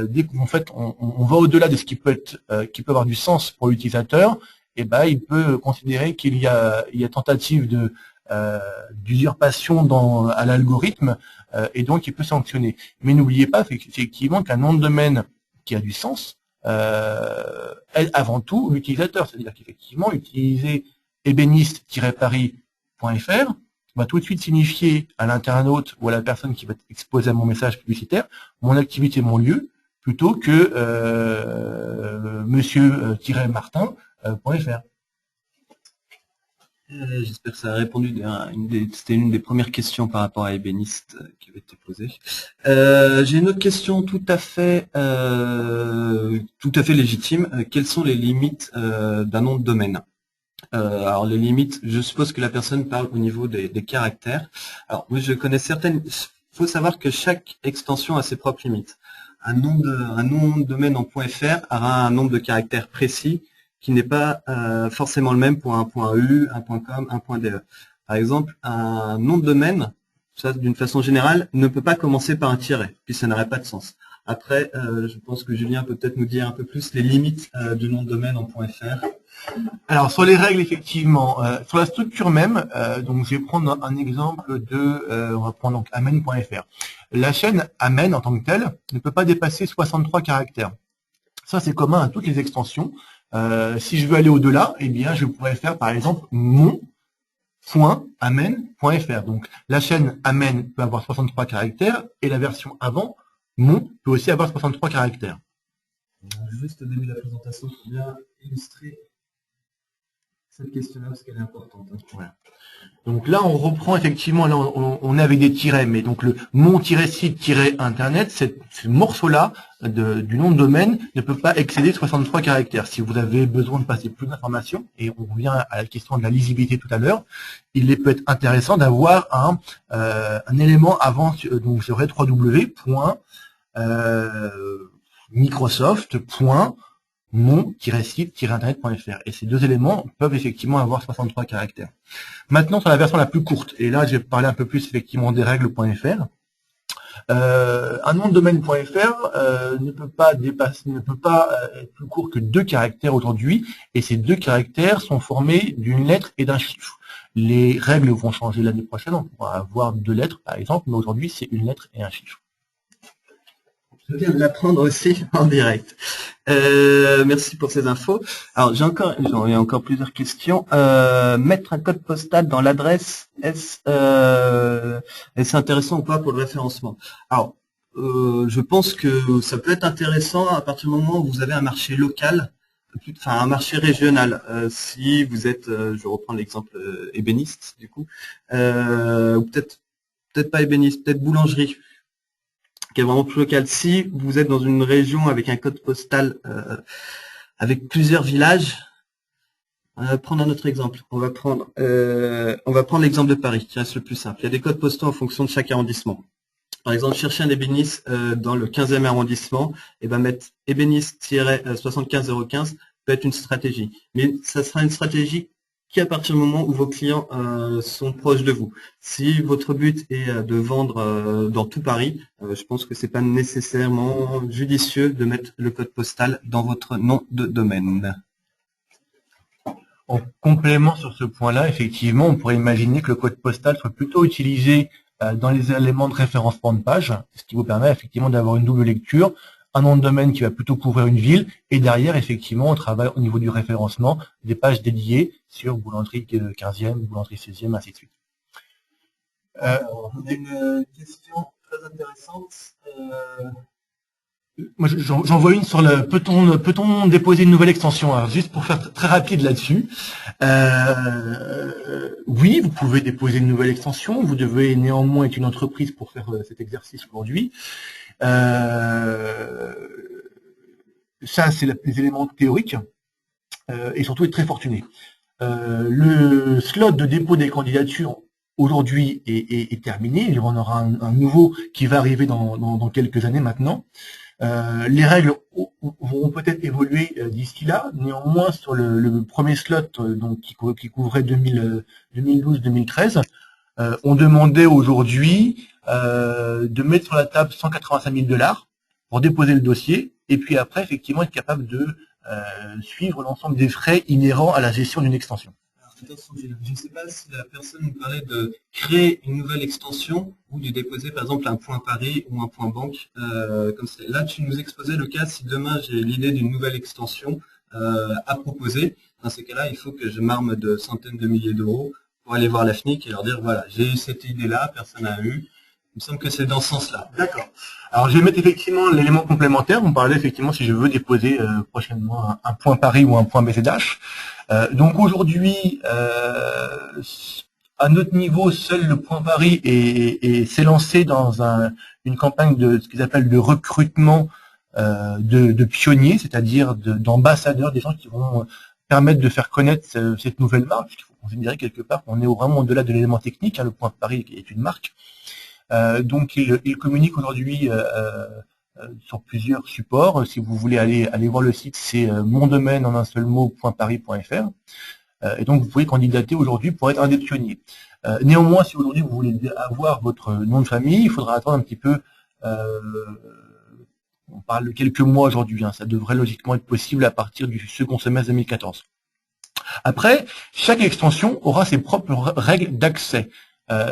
dès qu'en fait on va au-delà de ce qui peut avoir du sens pour l'utilisateur, et ben il peut considérer qu'il y a tentative d'usurpation à l'algorithme, et donc il peut sanctionner. Mais n'oubliez pas effectivement qu'un nom de domaine qui a du sens est avant tout l'utilisateur. C'est-à-dire qu'effectivement, utiliser ébéniste-paris.fr va tout de suite signifier à l'internaute ou à la personne qui va être exposée à mon message publicitaire mon activité, mon lieu, plutôt que monsieur-martin.fr. J'espère que ça a répondu c'était une des premières questions par rapport à Ébéniste qui avait été posée. J'ai une autre question tout à fait légitime. Quelles sont les limites d'un nom de domaine? Alors les limites, je suppose que la personne parle au niveau des caractères. Alors moi je connais certaines. Il faut savoir que chaque extension a ses propres limites. Un nom de domaine en .fr aura un nombre de caractères précis qui n'est pas forcément le même pour un .eu, un .com, un .de. Par exemple, un nom de domaine, ça d'une façon générale, ne peut pas commencer par un tiret, puis ça n'aurait pas de sens. Après, je pense que Julien peut peut-être nous dire un peu plus les limites du nom de domaine en .fr. Alors sur les règles, effectivement, sur la structure même, donc je vais prendre un exemple de, on va prendre donc amen.fr. La chaîne amen en tant que telle ne peut pas dépasser 63 caractères. Ça c'est commun à toutes les extensions. Si je veux aller au-delà, eh bien je pourrais faire par exemple mon.amen.fr. Donc la chaîne amen peut avoir 63 caractères et la version avant, mon, peut aussi avoir 63 caractères. Juste au début de la présentation pour bien illustrer cette question-là parce qu'elle est importante. Voilà. Donc là, on reprend effectivement, là, on est avec des tirets, mais donc le mon-site-internet, ce morceau-là du nom de domaine ne peut pas excéder 63 caractères. Si vous avez besoin de passer plus d'informations, et on revient à la question de la lisibilité tout à l'heure, il peut être intéressant d'avoir un élément avant, donc j'aurais www.microsoft.mon-site-internet.fr. Et ces deux éléments peuvent effectivement avoir 63 caractères. Maintenant, sur la version la plus courte, et là, je vais parler un peu plus effectivement des règles .fr. Un nom de domaine .fr ne peut pas être plus court que 2 caractères aujourd'hui, et ces 2 caractères sont formés d'une lettre et d'un chiffre. Les règles vont changer l'année prochaine, on pourra avoir 2 lettres par exemple, mais aujourd'hui c'est une lettre et un chiffre. Je viens de l'apprendre aussi en direct. Merci pour ces infos. Alors j'ai encore plusieurs questions. Mettre un code postal dans l'adresse, est-ce intéressant ou pas pour le référencement? Alors je pense que ça peut être intéressant à partir du moment où vous avez un marché local, enfin un marché régional. Si vous êtes, je reprends l'exemple ébéniste du coup, ou peut-être pas ébéniste, peut-être boulangerie, qui est vraiment plus local. Si vous êtes dans une région avec un code postal avec plusieurs villages, on va prendre un autre exemple. On va prendre l'exemple de Paris, qui reste le plus simple. Il y a des codes postaux en fonction de chaque arrondissement. Par exemple, chercher un ébéniste dans le 15e arrondissement, et ben mettre ébéniste-75015 peut être une stratégie. Mais ça sera une stratégie qu'à partir du moment où vos clients sont proches de vous. Si votre but est de vendre dans tout Paris, je pense que c'est pas nécessairement judicieux de mettre le code postal dans votre nom de domaine. En complément sur ce point-là, effectivement, on pourrait imaginer que le code postal soit plutôt utilisé dans les éléments de référencement de page, ce qui vous permet effectivement d'avoir une double lecture, un nom de domaine qui va plutôt couvrir une ville, et derrière, effectivement, on travaille au niveau du référencement des pages dédiées sur boulangerie 15e, boulangerie 16e, ainsi de suite. On a une question très intéressante. Moi, j'en vois une sur le peut-on déposer une nouvelle extension? Alors, juste pour faire très rapide là-dessus. Oui, vous pouvez déposer une nouvelle extension. Vous devez néanmoins être une entreprise pour faire cet exercice aujourd'hui. Ça, c'est les éléments théoriques et surtout être très fortuné. Le slot de dépôt des candidatures aujourd'hui est terminé. Il y en aura un nouveau qui va arriver dans quelques années maintenant. Les règles vont peut-être évoluer d'ici là. Néanmoins, sur le premier slot donc qui couvrait 2012-2013, on demandait aujourd'hui de mettre sur la table 185 000 $ pour déposer le dossier, et puis après, effectivement, être capable de suivre l'ensemble des frais inhérents à la gestion d'une extension. Alors, attention, je ne sais pas si la personne nous parlait de créer une nouvelle extension ou de déposer par exemple un point Paris ou un point banque. Comme ça. Là, tu nous exposais le cas si demain j'ai l'idée d'une nouvelle extension à proposer. Dans ces cas-là, il faut que je m'arme de centaines de milliers d'euros pour aller voir la FNIC et leur dire voilà, j'ai eu cette idée-là, personne n'a eu. Il me semble que c'est dans ce sens-là. D'accord. Alors je vais mettre effectivement l'élément complémentaire. On parlait effectivement si je veux déposer prochainement un point Paris ou un point BZH. Donc aujourd'hui, à notre niveau, seul le point Paris s'est lancé dans une campagne de ce qu'ils appellent de recrutement de pionniers, c'est-à-dire d'ambassadeurs, des gens qui vont permettre de faire connaître cette nouvelle marque. Puisqu'il faut considérer quelque part qu'on est vraiment au-delà de l'élément technique. Le point Paris est une marque. Donc il communique aujourd'hui sur plusieurs supports. Si vous voulez aller voir le site, c'est mon domaine en un seul mot .paris.fr. Et donc vous pouvez candidater aujourd'hui pour être un des pionniers. Néanmoins, si aujourd'hui vous voulez avoir votre nom de famille, il faudra attendre un petit peu On parle de quelques mois aujourd'hui, hein, ça devrait logiquement être possible à partir du second semestre 2014. Après, chaque extension aura ses propres règles d'accès.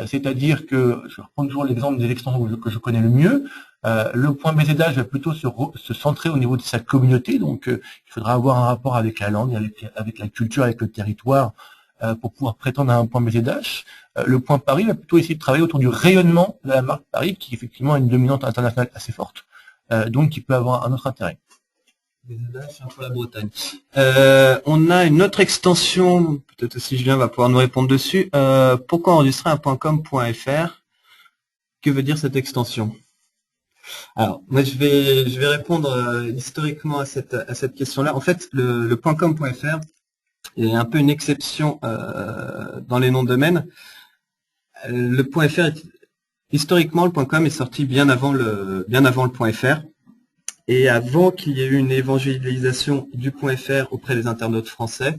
C'est-à-dire que, je reprends toujours l'exemple des extensions que je connais le mieux, le point BZH va plutôt se centrer au niveau de sa communauté, donc il faudra avoir un rapport avec la langue, avec la culture, avec le territoire, pour pouvoir prétendre à un point BZH. Le point Paris va plutôt essayer de travailler autour du rayonnement de la marque Paris, qui effectivement a une dominante internationale assez forte, donc qui peut avoir un autre intérêt. BZH pour la Bretagne. On a une autre extension, peut-être aussi Julien va pouvoir nous répondre dessus. Pourquoi enregistrer un .com.fr? Que veut dire cette extension? Alors, moi je vais répondre historiquement à cette question-là. En fait, le .com.fr est un peu une exception dans les noms de domaine. Le .fr historiquement, le .com est sorti bien avant le .fr. Et avant qu'il y ait eu une évangélisation du .fr auprès des internautes français,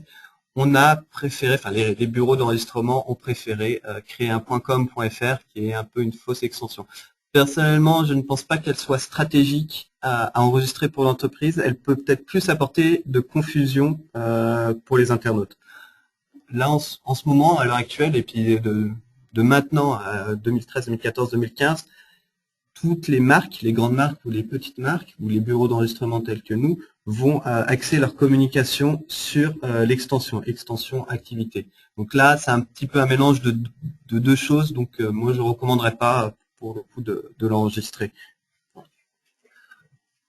on a préféré, enfin les bureaux d'enregistrement ont préféré créer un .com.fr qui est un peu une fausse extension. Personnellement, je ne pense pas qu'elle soit stratégique à enregistrer pour l'entreprise. Elle peut peut-être plus apporter de confusion pour les internautes. Là, en ce moment, à l'heure actuelle, et puis de maintenant à 2013, 2014, 2015, toutes les marques, les grandes marques ou les petites marques, ou les bureaux d'enregistrement tels que nous, vont axer leur communication sur l'extension activité. Donc là, c'est un petit peu un mélange de deux choses, donc moi je ne recommanderais pas pour le coup de l'enregistrer.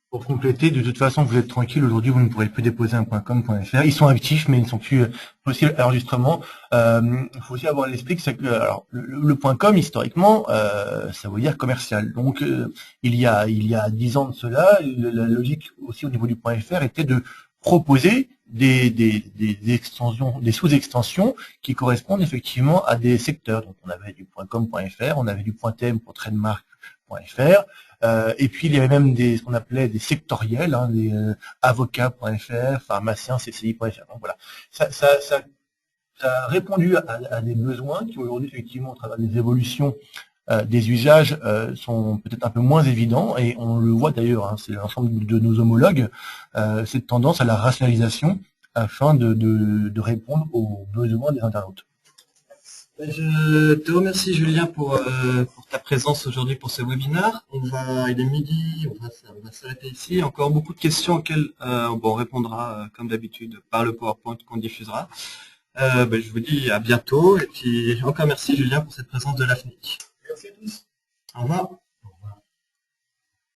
Pour compléter, de toute façon, vous êtes tranquille, aujourd'hui, vous ne pourrez plus déposer un .com.fr. Ils sont actifs, mais ils ne sont plus possibles à l'enregistrement. Il faut aussi avoir à l'esprit que alors, le .com, historiquement, ça veut dire commercial. Donc, il y a 10 ans de cela, la logique aussi au niveau du .fr était de proposer des extensions, des sous-extensions qui correspondent effectivement à des secteurs. Donc, on avait du .com.fr, on avait du .tm pour trademark.fr, et puis il y avait même ce qu'on appelait des sectoriels, hein, des avocats.fr, pharmaciens, cci.fr. Donc voilà, ça a répondu à des besoins qui aujourd'hui effectivement au travers des évolutions des usages sont peut-être un peu moins évidents, et on le voit d'ailleurs, hein, c'est l'ensemble de nos homologues, cette tendance à la rationalisation afin de répondre aux besoins des internautes. Je te remercie Julien pour ta présence aujourd'hui pour ce webinaire. Il est midi, on va s'arrêter ici. Encore beaucoup de questions auxquelles on répondra comme d'habitude par le PowerPoint qu'on diffusera. Je vous dis à bientôt, et puis encore merci Julien pour cette présence de l'AFNIC. Merci à tous. Au revoir.